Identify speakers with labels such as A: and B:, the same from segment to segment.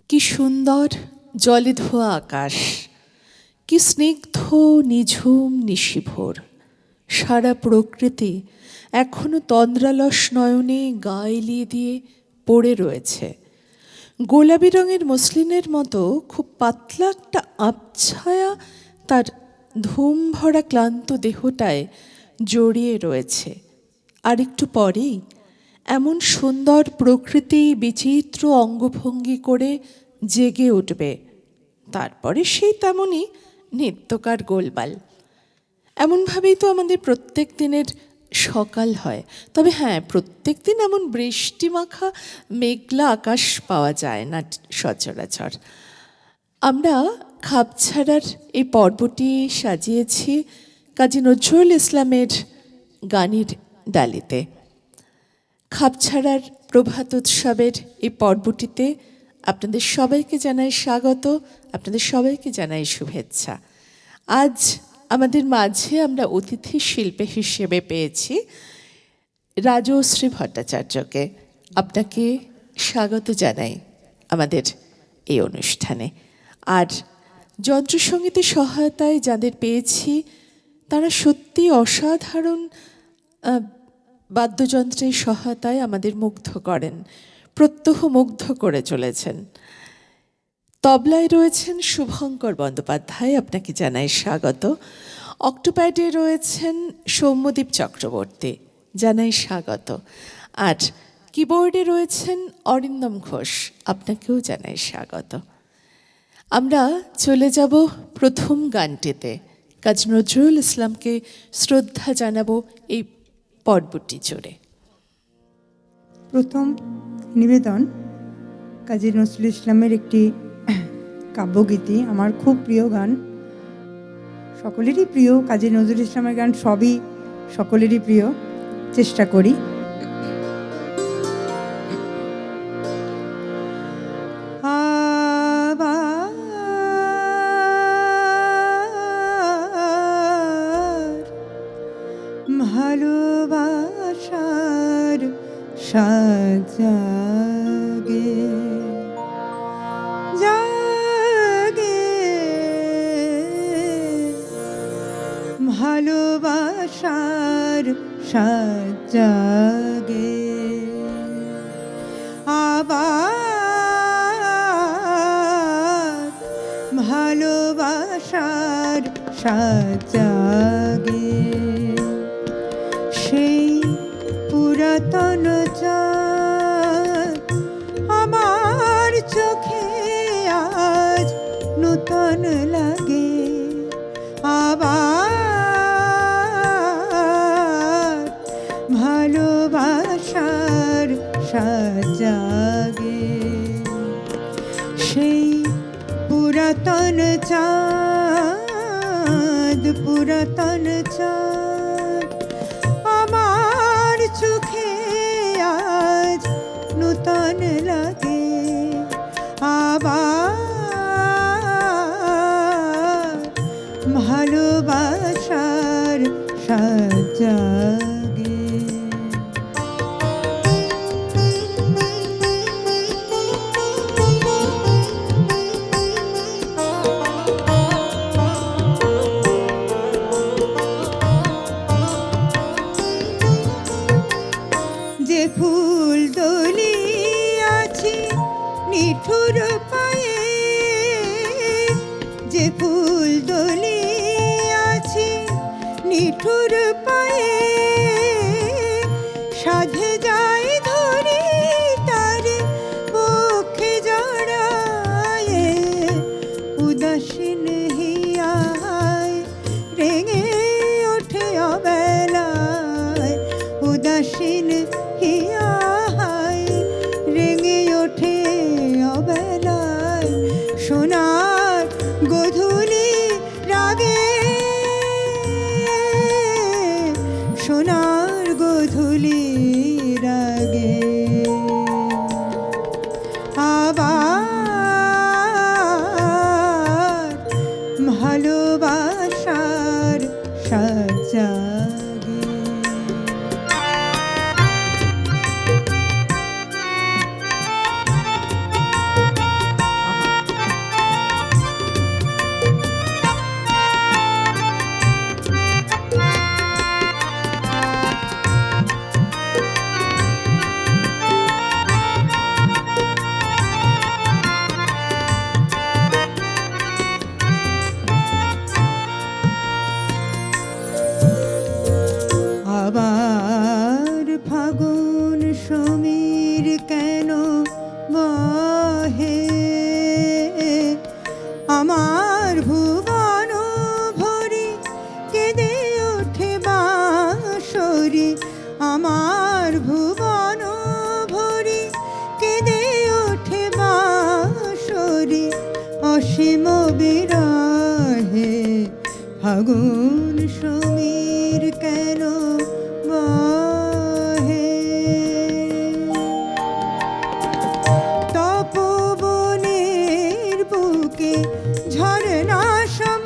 A: কি সুন্দর জলে ধোয়া আকাশ, কি স্নিগ্ধ নিঝুম নিশিভোর। সারা প্রকৃতি এখনো তন্দ্রালস নয়নে গা এলিয়ে দিয়ে পড়ে রয়েছে। গোলাপি রঙের মসলিনের মতো খুব পাতলা একটা আবছায়া তার ধুম ভরা ক্লান্ত দেহটায় জড়িয়ে রয়েছে। আর একটু পরেই এমন সুন্দর প্রকৃতি বিচিত্র অঙ্গভঙ্গি করে জেগে উঠবে। তারপরে সেই তেমনই নিত্যকার গোলমাল। এমনভাবেই তো আমাদের প্রত্যেক দিনের সকাল হয়। তবে হ্যাঁ, প্রত্যেক দিন এমন বৃষ্টিমাখা মেঘলা আকাশ পাওয়া যায় না সচরাচর। আমরা খাপছাড়ার এই পর্বটি সাজিয়েছি কাজী নজরুল ইসলামের গানের ডালিতে। খাপছাড়ার প্রভাত উৎসবের এই পর্বটিতে আপনাদের সবাইকে জানাই স্বাগত, আপনাদের সবাইকে জানাই শুভেচ্ছা। আজ আমাদের মাঝে আমরা অতিথি শিল্পী হিসেবে পেয়েছি রাজশ্রী ভট্টাচার্যকে। আপনাকে স্বাগত জানাই আমাদের এই অনুষ্ঠানে। আর যন্ত্রসঙ্গীতের সহায়তায় যাদের পেয়েছি তারা সত্যি অসাধারণ বাদ্যযন্ত্রের সহায়তায় আমাদের মুগ্ধ করেন, প্রত্যহ মুগ্ধ করে চলেছেন। তবলায় রয়েছেন শুভঙ্কর বন্দ্যোপাধ্যায়, আপনাকে জানাই স্বাগত। অক্টোপ্যাডে রয়েছেন সৌম্যদীপ চক্রবর্তী, জানাই স্বাগত। আর কিবোর্ডে রয়েছেন অরিন্দম ঘোষ, আপনাকেও জানাই স্বাগত। আমরা চলে যাব প্রথম গানটিতে। কাজী নজরুল ইসলামকে শ্রদ্ধা জানাবো এই পর্বটি জুড়ে।
B: প্রথম নিবেদন কাজী নজরুল ইসলামের একটি কাব্যগীতি, আমার খুব প্রিয় গান, সকলেরই প্রিয়। কাজী নজরুল ইসলামের গান সবই সকলেরই প্রিয়, চেষ্টা করি। ভালোবাসার সাজাগে জাগে, ভালোবাসার সাজাগে আবার ভালোবাসার সাজাগে। সেই পুরাতন চাঁদ আমার চোখে আজ নূতন লাগে। আবার ভালোবাসার সাজাগে। সেই পুরাতন চাঁদ, পুরাতন চাঁদ আমার চোখে আজ নূতন লাগে। আবার ভালোবাসার সাজাগে। যে ফুল দলিয়াছি নিঠুর পায়ে, যে ফুল দলিয়াছি নিঠুর পায়ে, সাধে যাই ধরি তারে পক্ষে জড়ায়ে। উদাসীন হিয়ায় রেঙে ওঠে অবেলায়, উদাসীন হিয়ায় রেঙে ওঠে অবেলায়। সোনার গোধূলি রাগে, সোনার গোধূলি রাগে। আবার ভালোবাসার সাজাগে। অসীম বিরহে ফাগুন সমীর কেন বহে তপবনের বুকে ঝরনা সম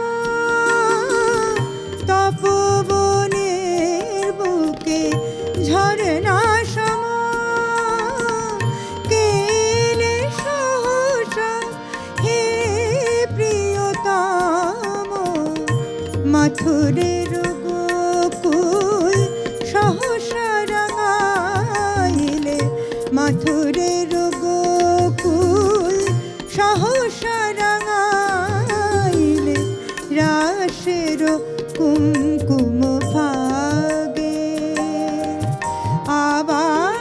B: তপবনের বুকে ঝরনা সম কেলে সহসা হে প্রিয়তম মাথুরের গোকুল সহসা রাঙাইলে মাথুরের গোকুল সহসা রাঙাইলে রাসের কুমকুম ভাগে আবার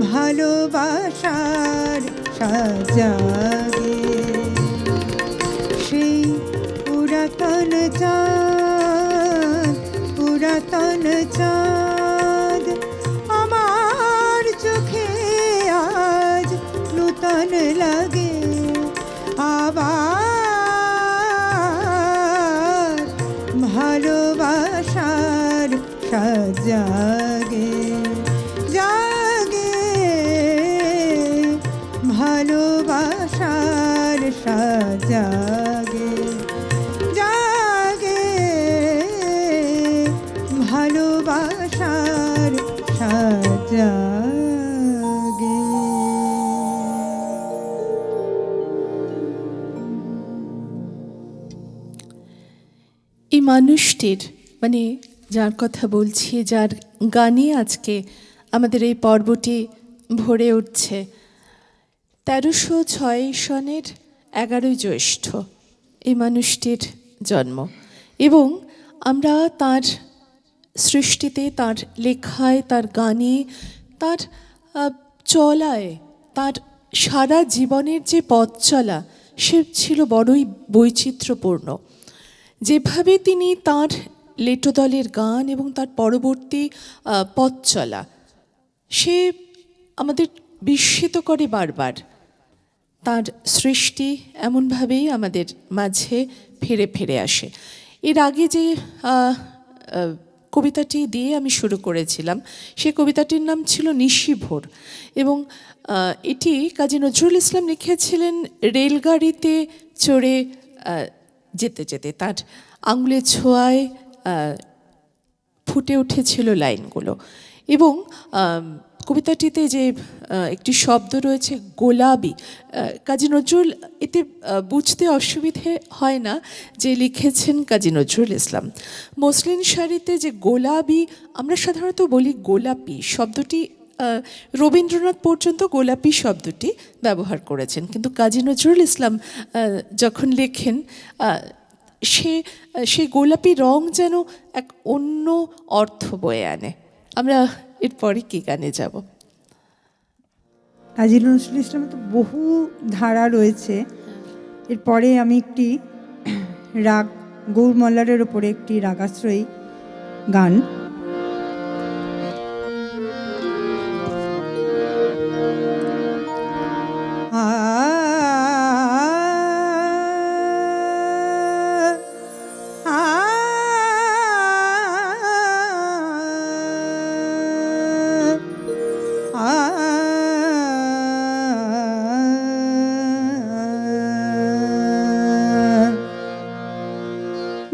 B: ভালোবাসার সাজাগে সেই পুরাতন চাঁদ পুরাতন চাঁদ আমার চোখে আজ নূতন লাগে আবার ভালোবাসার সাজাগে জাগে ভালোবাসার সাজাগে জাগে ভালোবাসার সাজাগে।
A: এই মানুষটির মানে যার কথা বলছি, যার গানে আজকে আমাদের এই পর্বটি ভরে উঠছে, 1306 সনের 11 জ্যৈষ্ঠ এই মানুষটির জন্ম। এবং আমরা তার সৃষ্টিতে, তার লেখায়, তার গানে, তার চলায়, তার সারা জীবনের যে পথ চলা, সে ছিল বড়ই বৈচিত্র্যপূর্ণ। যেভাবে তিনি তার লেটোদলের গান এবং তার পরবর্তী পথ চলা, সে আমাদের বিস্মিত করে বারবার। তার সৃষ্টি এমনভাবেই আমাদের মাঝে ফিরে ফিরে আসে। এর আগে যে কবিতাটি দিয়ে আমি শুরু করেছিলাম, সে কবিতাটির নাম ছিল নিশিভোর, এবং এটি কাজী নজরুল ইসলাম লিখেছিলেন রেলগাড়িতে চড়ে যেতে যেতে। তার আঙুলের ছোঁয়ায় ফুটে উঠেছিল লাইনগুলো। এবং কবিতাটিতে যে একটি শব্দ রয়েছে গোলাপি, কাজী নজরুল, এতে বুঝতে অসুবিধে হয় না যে লিখেছেন কাজী নজরুল ইসলাম। মসলিন শাড়িতে যে গোলাপি, আমরা সাধারণত বলি গোলাপি শব্দটি, রবীন্দ্রনাথ পর্যন্ত গোলাপি শব্দটি ব্যবহার করেছেন, কিন্তু কাজী নজরুল ইসলাম যখন লেখেন সে গোলাপি রং যেন এক অন্য অর্থ বয়ে আনে। আমরা এরপরে কি গানে যাব?
B: কাজী নজরুল ইসলামের তো বহু ধারা রয়েছে। এরপরে আমি একটি রাগ গৌর মল্লারের ওপরে একটি রাগাশ্রয়ী গান।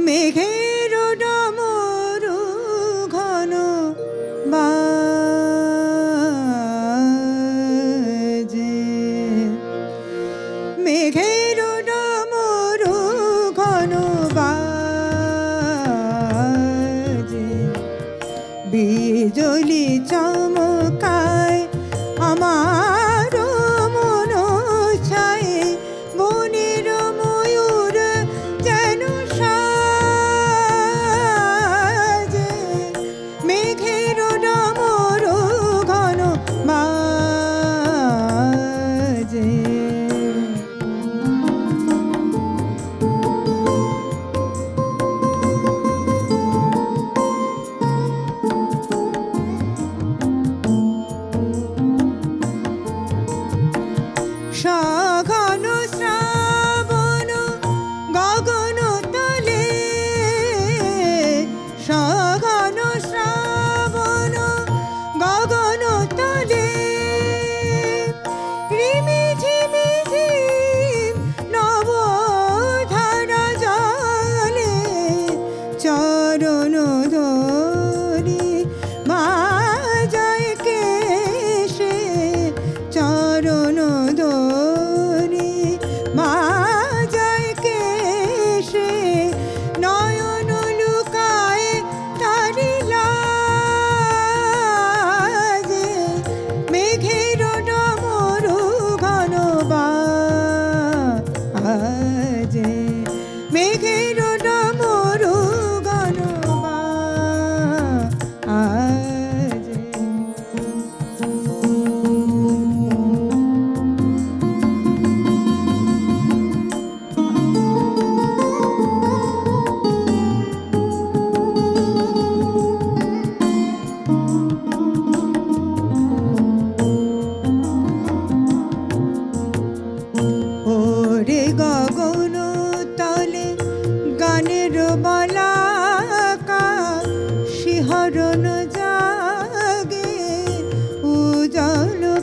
B: মেঘের ডমরু ঘন বাজে, মেঘের ডমরু ঘন বাজে, বিজলি চমকায় আমার মন ছায়, বনের ময়ূর যেন সাজে, মেঘের ডমরু ঘন বাজে।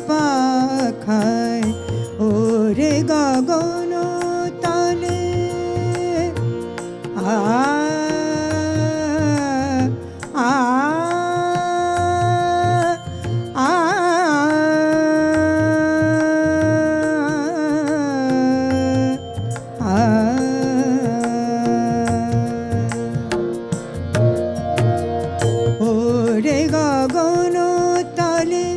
B: পাখায় ওরে গগন তলে আ আ আ ওরে গগন তলে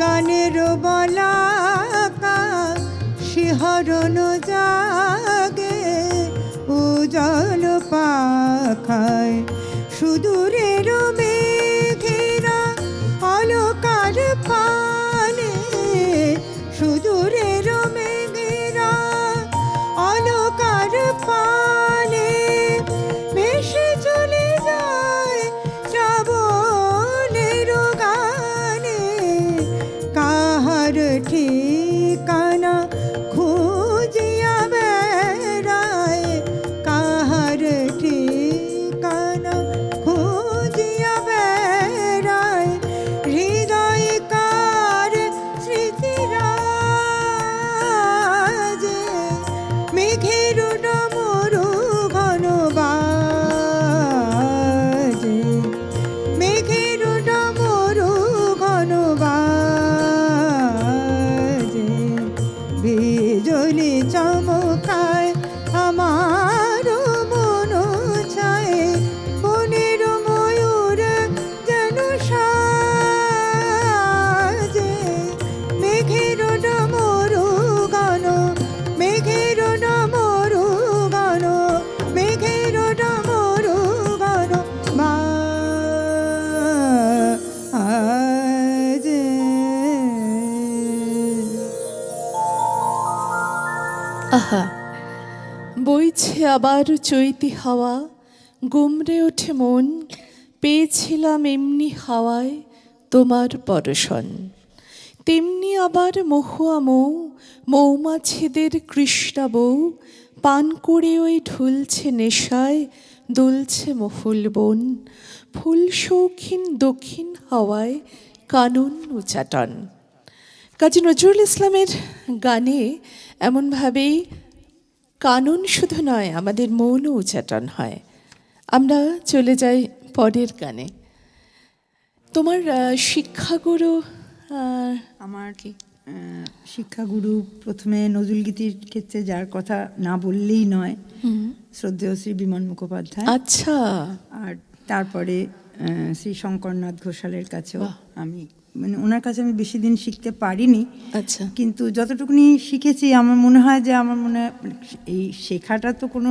B: গানের বলাকা শিহরণ জাগে উজল পাখায় সুদূরের মেঘেরা অলকার পানে সুদূরের মেঘেরা অলকার পানে ভেসে চলে যায় শ্রাবণের গানে কাহার ঠিকানা খুঁজিয়া বেড়ায় কাহার ঠিকানা খুঁজিয়া বেড়ায় হৃদয় কার স্মৃতিরাজে মেঘের ডমরু ঘন বাজে মেঘের ডমরু ঘন বাজে বিজলি চমকায় আমার মন চায় বনের ময়ূর যেন সাজে মেঘের ডমরু গান মেঘের ডমরু গান মেঘের ডমরু গান বাজে।
A: আহা, বইছে আবার চৈতি হাওয়া, গুমড়ে ওঠে মন, পেয়েছিলাম এমনি হাওয়ায় তোমার পরশন। তেমনি আবার মহুয়া মৌ, মৌমাছিদের কৃষ্ণা বউ, পান করে ওই ঢুলছে নেশায়, দুলছে মহুল বন। ফুল শৌখিন দক্ষিণ হাওয়ায় কানন উচাটন। কাজী নজরুল ইসলামের গানে এমনভাবেই কানন শুধু নয়, আমাদের মনও উচ্চাটন হয়। আমরা চলে যাই পরের গানে। তোমার শিক্ষাগুরু
B: আমার শিক্ষাগুরু প্রথমে নজরুলগীতির ক্ষেত্রে যার কথা না বললেই নয়, শ্রদ্ধেয় শ্রী বিমান মুখোপাধ্যায়।
A: আচ্ছা।
B: আর তারপরে শ্রী শঙ্করনাথ ঘোষালের কাছেও আমি মানে ওনার কাছে আমি বেশি দিন শিখতে পারিনি।
A: আচ্ছা।
B: কিন্তু যতটুকুনি শিখেছি আমার মনে হয় যে আমার মনে হয় এই শেখাটা তো কোনো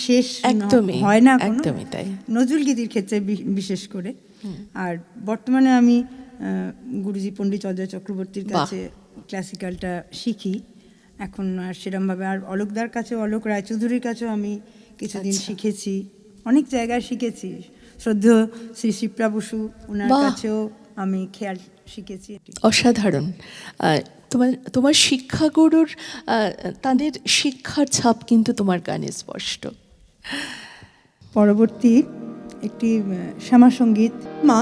B: শেষ
A: একদমই
B: হয় না,
A: একদমই তাই,
B: নজরুলগীতির ক্ষেত্রে বিশেষ করে। আর বর্তমানে আমি গুরুজি পণ্ডিত অজয় চক্রবর্তীর কাছে ক্লাসিক্যালটা শিখি এখন। আর সেরমভাবে আর অলোকদার কাছে, অলোক রায়চৌধুরীর কাছেও আমি কিছুদিন শিখেছি, অনেক জায়গায় শিখেছি। শ্রদ্ধেয় শ্রী শিপ্রা বসু ওনার কাছেও আমি খেয়াল শিখেছি।
A: অসাধারণ। তোমার শিক্ষাগুরুর তাদের শিক্ষার ছাপ কিন্তু তোমার গানে স্পষ্ট।
B: পরবর্তী একটি শ্যামা সঙ্গীত, মা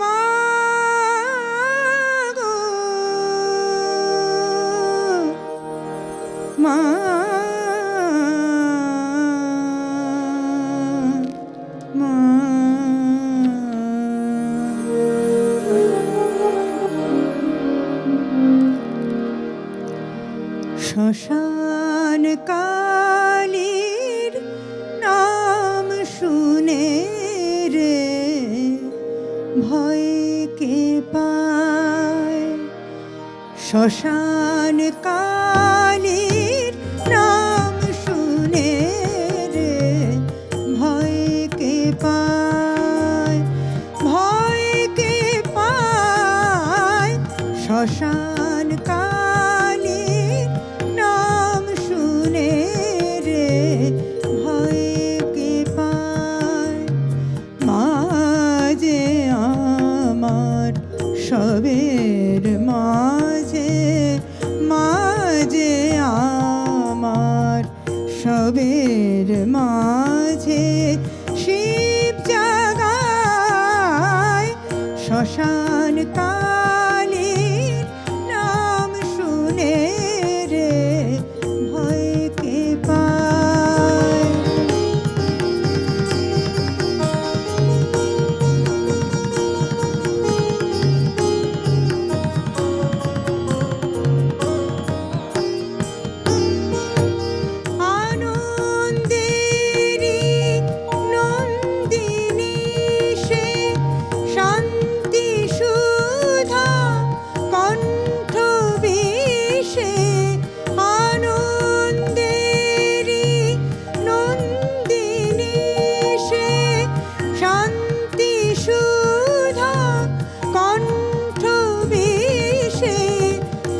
B: মা শ্মশান কালীর নাম শুনে রে ভয় কে পায়, শ্মশান কালীর নাম শুনে রে ভয় কে পায়, ভয় কে পায়, শ্মশান কালীর নাম শুনে রে ভয় কে পায়। মাঝে আমার সবের মাঝে, মাঝে আমার সবের মাঝে শিব জাগা শ্মশান কালীর নাম শুনে রে ভয় কে পায়। আনন্দেরি নন্দিনী সে শান্তি সুধা কণ্ঠ বিষে। আনন্দেরি নন্দিনী সে শান্তি সুধা কণ্ঠ বিষে।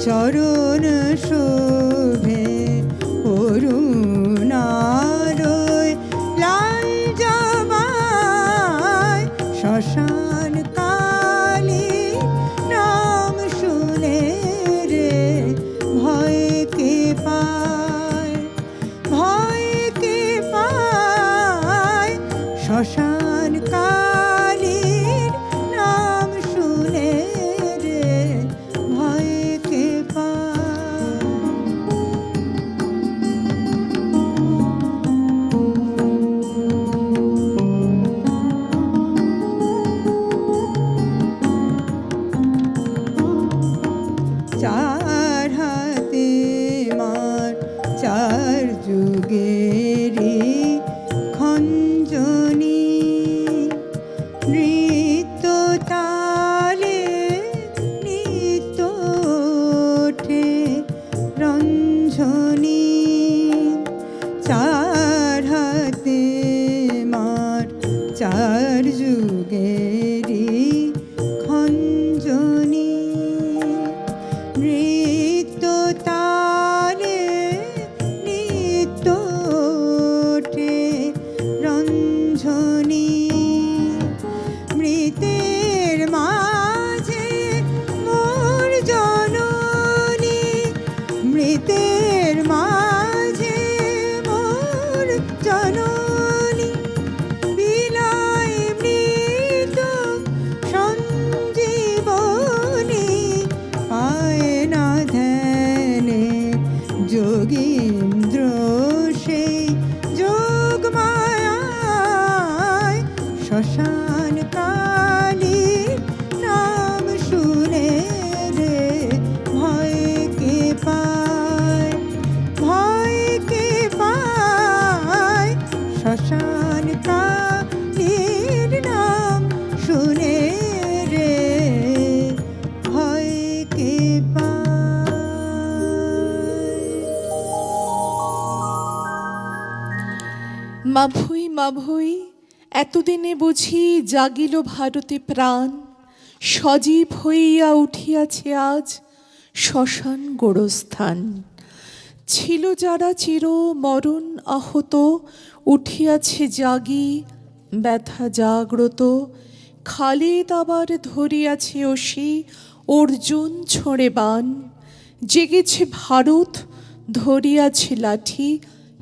B: চরণ শোভে অরুণালয় লাল জবায়। শ্মশান কালীর নাম শুনে রে ভয় কে পায়, ভয় কে পায়। শ্মশান কালীর নাম শুনে রে ভয় কে পায়। চার হাতে মার চার যুগেরি খঞ্জনি। নৃত্য তালে নিত্য ওঠে রঞ্জনী। চার হাতে মার চার যুগেরি খঞ্জনি। নৃত্য তালে নিত্য ওঠে রঞ্জনী। মৃতের মাঝে মোর জননী, মৃতের মাঝে মোর জননী। বিলায় মৃত সঞ্জীবনী, পায় না ধ্যানে যোগীন্দ্র সেই যোগ মায়ায়। শ্মশান কালীর নাম শুনে রে ভয় কে পায়, ভয় কে পায়। শ্মশান কালীর নাম শুনে রে ভয় কে পায়।
A: মাভুই মাভুই এতদিনে বুঝি জাগিল ভারতে প্রাণ। সজীব হইয়া উঠিয়াছে আজ শ্মশান গোরস্থান। ছিল যারা চির মরণ আহত, উঠিয়াছে জাগি ব্যথা জাগ্রত। খালিদ আবার ধরিয়াছে অসি, অর্জুন ছোঁড়ে বাণ। জেগেছে ভারত, ধরিয়াছে লাঠি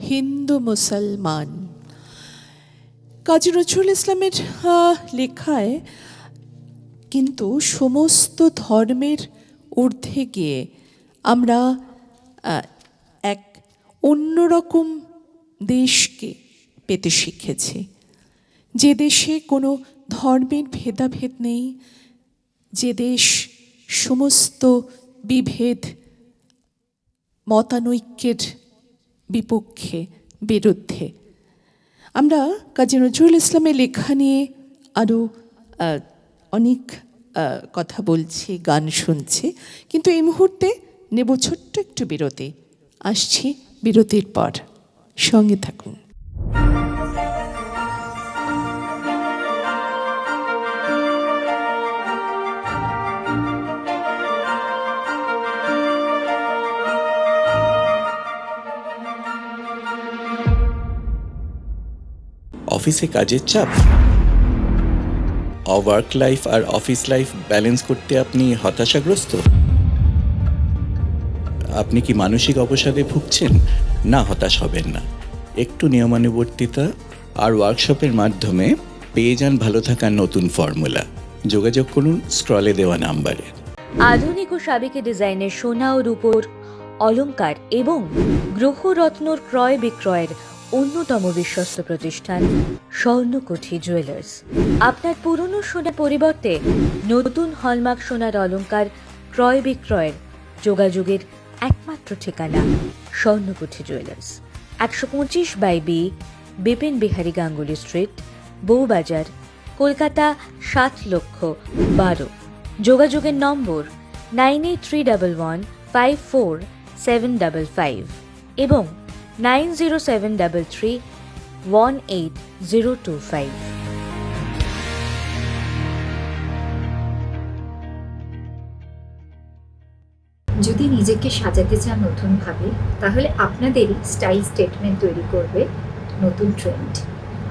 A: হিন্দু মুসলমান। কাজী নজরুল ইসলামের লেখায় কিন্তু সমস্ত ধর্মের ঊর্ধ্বে গিয়ে আমরা এক অন্যরকম দেশকে পেতে শিখেছি, যে দেশে কোনো ধর্মের ভেদাভেদ নেই, যে দেশ সমস্ত বিভেদ মতানৈক্যের বিপক্ষে বিরুদ্ধে। আমরা কাজী নজরুল ইসলামের লেখা নিয়ে আরও অনেক কথা বলছি, গান শুনছি, কিন্তু এই মুহূর্তে নেব ছোট্ট একটু বিরতি। আসছি বিরতির পর, সঙ্গে থাকুন।
C: অফিসে কাজের চাপ, ওয়ার্ক লাইফ আর অফিস লাইফ ব্যালেন্স করতে আপনি হতাশাগ্রস্ত? আপনি কি মানসিক অবসাদে ভুগছেন? না, হতাশ হবেন না। একটু নিয়মানুবর্তিতা আর ওয়ার্কশপের মাধ্যমে পেয়ে যান ভালো থাকার নতুন ফর্মুলা। যোগাযোগ করুন স্ক্রলে দেওয়া নাম্বারে।
D: আধুনিক ও সাবেকি ডিজাইনের সোনা ও রূপোর অলংকার এবং গ্রহরত্নর ক্রয় বিক্রয়ের অন্যতম বিশ্বস্ত প্রতিষ্ঠান স্বর্ণকুঠি জুয়েলার্স। আপনার পুরনো সোনার পরিবর্তে নতুন হলমার্ক সোনার অলংকার ক্রয় বিক্রয়ের যোগাযোগের একমাত্র ঠিকানা Swarnakuthi jewellers, 125/B Bipin Behari Ganguly street, Bowbazar, Kolkata 7,12,000। যোগাযোগের নম্বর 9831154755 এবং 9073318025।
E: যদি নিজেকে সাজাতে চান নতুনভাবে, তাহলে আপনাদেরই স্টাইল স্টেটমেন্ট তৈরি করবে নতুন ট্রেন্ড।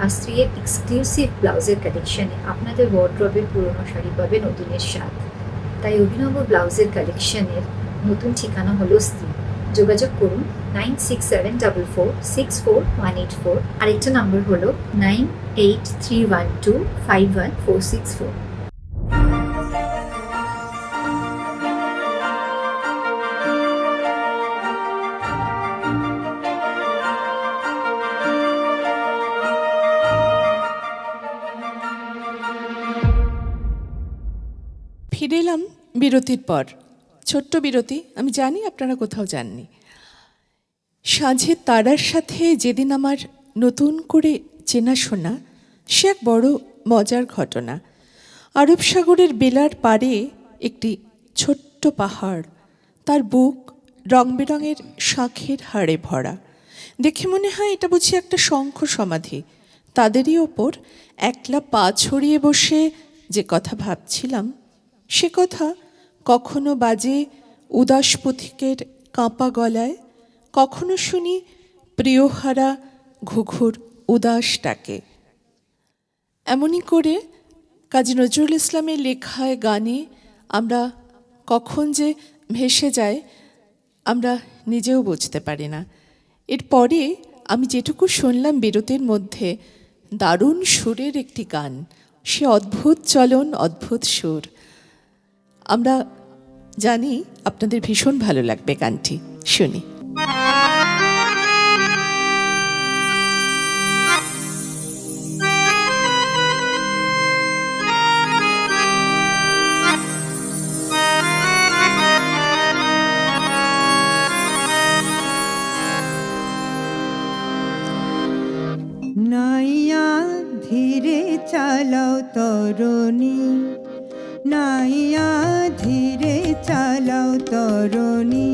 E: আর স্ত্রীর এক্সক্লুসিভ ব্লাউজের কালেকশনে আপনাদের ওয়ার্ড্রবের পুরনো শাড়ি পাবে নতুনের স্বাদ। তাই অভিনব ব্লাউজের কালেকশনের নতুন ঠিকানা হলো স্ত্রী। যোগাযোগ করুন 9674464184। আরেকটা নাম্বার হলো 9831251464।
A: ফিরে এলাম বিরতির পর। ছোট্ট বিরতি, আমি জানি আপনারা কোথাও যাননি। সাঁঝের তারার সাথে যেদিন আমার নতুন করে চেনাশোনা, সে এক বড় মজার ঘটনা। আরব সাগরের বেলার পাড়ে একটি ছোট্ট পাহাড়, তার বুক রং বেরঙের শাঁখের হাড়ে ভরা। দেখে মনে হয় এটা বুঝি একটা শঙ্খ সমাধি। তাদেরই ওপর একলা পা ছড়িয়ে বসে যে কথা ভাবছিলাম, সে কথা কখনো বাজে উদাস পথিকের কাঁপা গলায়, কখনো শুনি প্রিয়হারা ঘুঘুর উদাস ডাকে। এমনই করে কাজী নজরুল ইসলামের লেখায় গানে আমরা কখন যে ভেসে যাই আমরা নিজেও বুঝতে পারি না। এরপরে আমি যেটুকু শুনলাম বিরতির মধ্যে, দারুণ সুরের একটি গান, সে অদ্ভুত চলন, অদ্ভুত সুর। আমরা জানি আপনাদের ভীষণ ভালো লাগবে গানটি, শুনি।
B: নাইয়া ধীরে চালাও তরুণী, নাইয়া ধীরে চালাও তরুণী।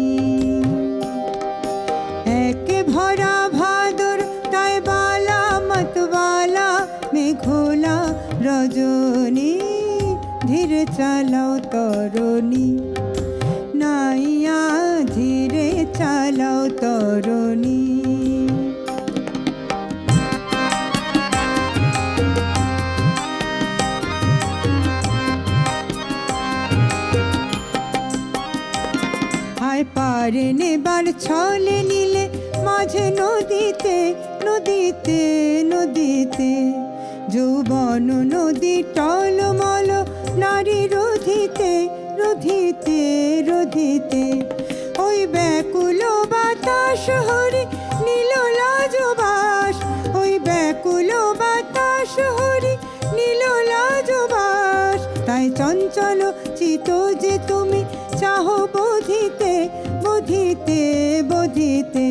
B: একে ভরা ভাদর তাই বালা মতবালা মেঘোলা রজনী, ধীরে চালাও তরুণী, নাইয়া ধীরে চালাও তরুণী। পারে নেবার ছলে নিলে মাঝে নদীতে নদীতে নদীতে, যৌবন নদী টলমল নারী রোধিতে রোধিতে রোধিতে। ওই ব্যাকুল বাতাস হরি নীল লাজবাস, ওই ব্যাকুল বাতাস হরি নীল লাজবাস। তাই চঞ্চল চিত যে তুমি চাহ বোধিতে বোধিতে বোধিতে।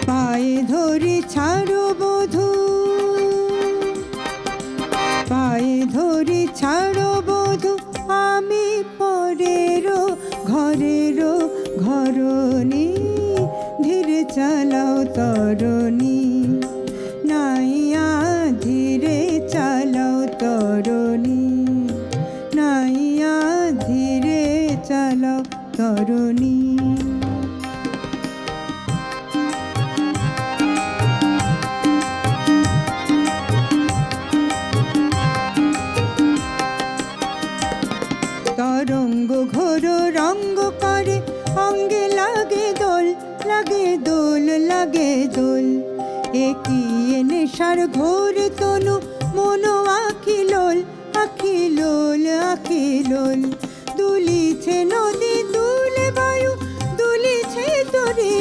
B: পায়ে ধরি ছাড়ো বধূ, পায়ে ধরি ছাড়ো বধূ, আমি পরেরও ঘরেরও ঘরণী, ধীরে চালাও তরুণী, নাইয়া ধীরে চালাও তরুণী, নাইয়া ধীরে চালাও তরুণী। তরঙ্গ ঘোর রঙ্গ করে অঙ্গে লাগে দোল, লাগে দোল, লাগে দোল। একই নেশার ঘোর তনু মনো আখিলোল আখিলোল আখিলোল। দুলিছে নদী দুলে বায়ু দুলিছে তরি,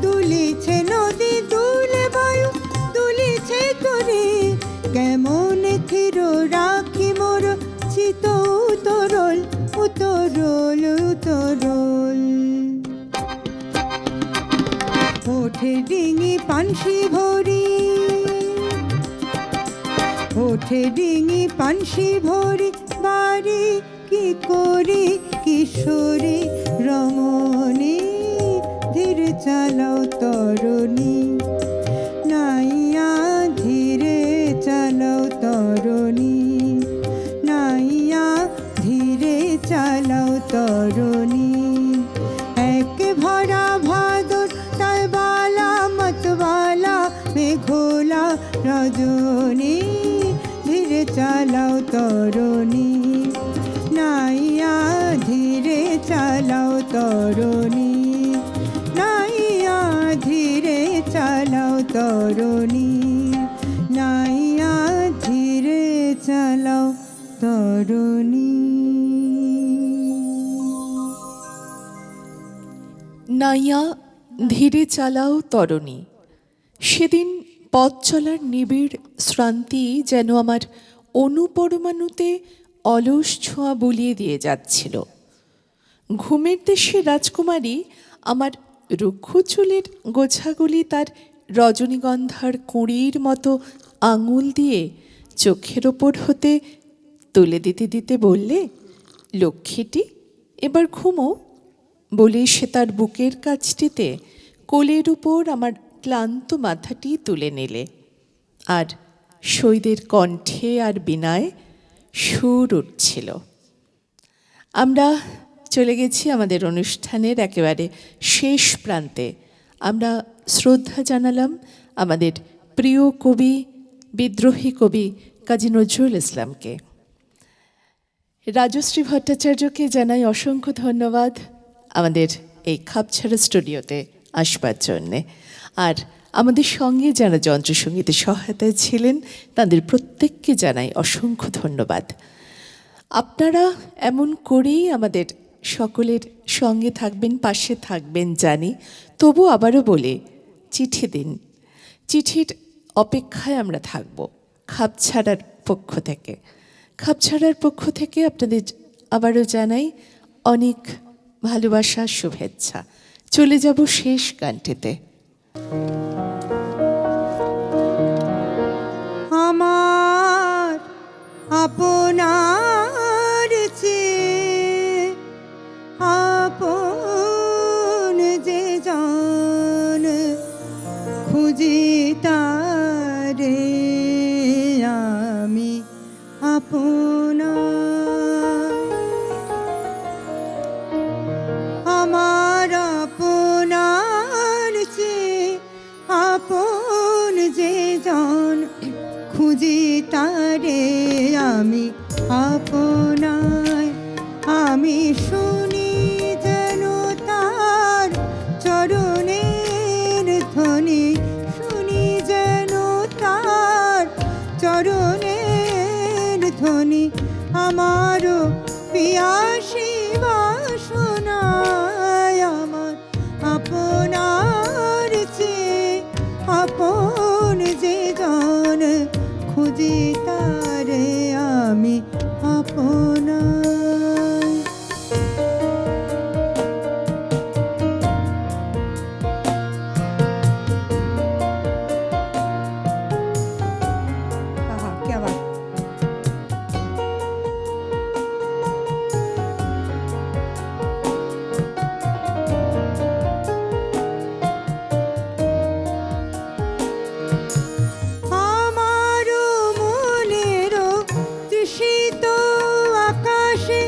B: দুলিছে নদী দুলে বায়ু দুলিছে তরি। কেমন থির রাখি মোর চিত উতরল উতরল উতরল। ওঠে ডিঙি পানসি ভরি, ওঠে ডিঙি পানসি ভরি। বাড়ি কি করি কিশোরী রমণী, ধীরে চালাও তরুণী। নাইয়া ধীরে চালাও তরুণী, নাইয়া ধীরে চালাও তরুণী। এক ভরা ভাদর তাই বালা মতবালা মেঘোলা রজনী, ধীরে চালাও তরুণী। নাইয়া ধীরে চালাও তরুণী, নাইয়া ধীরে চালাও তরুণী, নাইয়া ধীরে চালাও তরুণী।
A: নাইয়া ধীরে চালাও তরণী। সেদিন পথ চলার নিবিড় শ্রান্তি যেন আমার অনুপরমাণুতে অলস ছোঁয়া বুলিয়ে দিয়ে যাচ্ছিল। ঘুমের দেশে রাজকুমারী আমার রুক্ষ চুলের গোছাগুলি তার রজনীগন্ধার কুঁড়ির মতো আঙুল দিয়ে চোখের ওপর হতে তুলে দিতে দিতে বললে, লক্ষ্মীটি এবার ঘুমো। বলে সে তার বুকের কাছটিতে কোলের উপর আমার ক্লান্ত মাথাটি তুলে নিলে। আর সৈদের কণ্ঠে আর বিনায় সুর উঠছিল। আমরা চলে গেছি আমাদের অনুষ্ঠানের একেবারে শেষ প্রান্তে। আমরা শ্রদ্ধা জানালাম আমাদের প্রিয় কবি, বিদ্রোহী কবি কাজী নজরুল ইসলামকে। রাজশ্রী ভট্টাচার্যকে জানাই অসংখ্য ধন্যবাদ আমাদের এই খাপছাড়া স্টুডিওতে আসবার জন্যে। আর আমাদের সঙ্গে যারা যন্ত্রসঙ্গীতে সহায়তায় ছিলেন তাদের প্রত্যেককে জানাই অসংখ্য ধন্যবাদ। আপনারা এমন করেই আমাদের সকলের সঙ্গে থাকবেন, পাশে থাকবেন জানি। তবু আবারও বলে, চিঠি দিন। চিঠির অপেক্ষায় আমরা থাকব খাপছাড়ার পক্ষ থেকে। খাপছাড়ার পক্ষ থেকে আপনাদের আবারও জানাই অনেক ভালোবাসা, শুভেচ্ছা। চলে যাব শেষ গানটিতে।
B: আমার আপনার চেয়ে আপন যে জন, খুঁজি তারে আমি আপনার। আমার আপনার চেয়ে আপন যে জন, খুঁজি তারে আমি আপনার। আমি শুনি যেন তার চরণের ধ্বনি, শুনি যেন তার চরণের ধ্বনি। আমারও পিয়াসী বাসনায় আমার আপনার চেয়ে আপন যে জন, খুঁজি তারে আমি আপনার। আহা, क्या बात। আমারও মনেরও তৃষিত আকাশে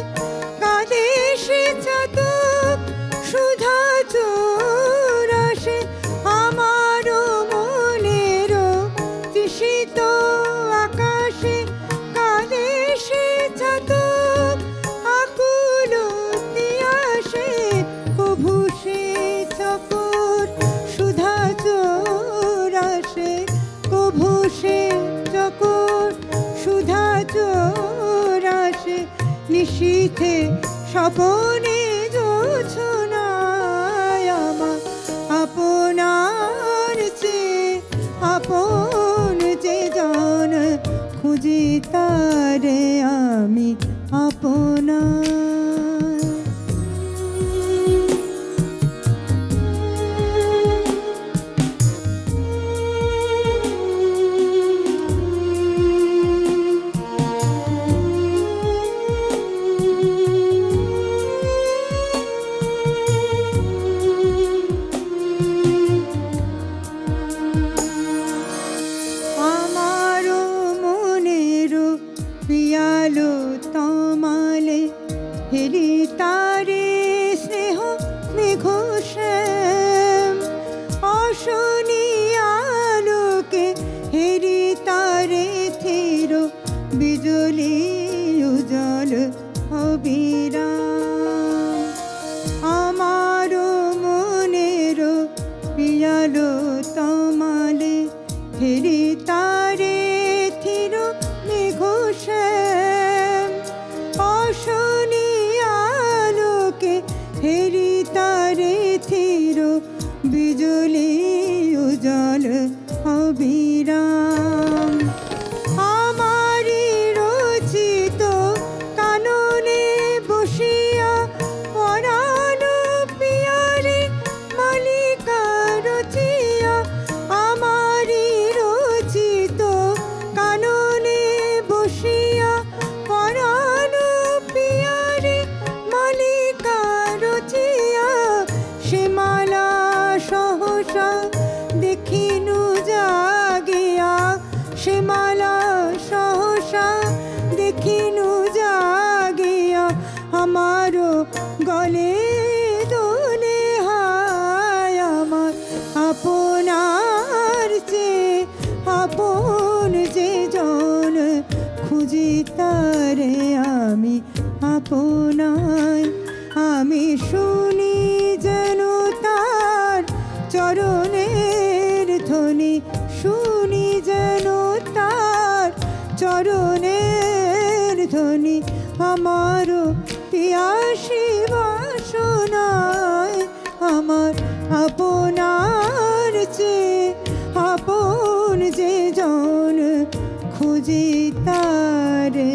B: কাঁদে সে চাতক সুধা চোরাশে। আমারও মনেরও তৃষিত আকাশে কাঁদে সে চাতক আকুল তিয়াসে। কভু সে চকর সুধা চোরাশে, কভু সে চকর নিশীথে স্বপনে জোছনায় আমার আপনার চেয়ে আপন যে জন খুঁজি তারে আমি আপনার। আমারও মনেরও পিয়ালো তমালে হেরি তারে স্নেহ মেঘ শ্যাম অশনি আলোকে হেরি তারে থির বিজলি উজ্জ্বল অবিরাম। আমারও মনেরও পিয়ালো তমালে হেরি তারে থির মেঘ শ্যাম অশনি আলোকে হেরি তারে থির বিজলি উজ্জ্বল অবিরাম। আমারি রচিত কাননে বসিয়া পরাণ পিয়ারে মালিকা রচিয়া আমারি রচিত কাননে বসিয়া পরাণ পিয়ারে মালিকা রচিয়া সে মালা সহসা দেখিনু জাগিয়া সে মালা সহসা দেখিনু জাগিয়া আমারও গলে দোলে হায় আমার আপনার চেয়ে আপন যে জন খুঁজি তারে আমি আপনার। আমি শুনি যেন তার চরণের ধ্বনি শুনি যেন তার চরণের ধ্বনি আমারও পিয়াসী বাসনায় আমার আপনার চেয়ে আপন যে জন খুঁজি তারে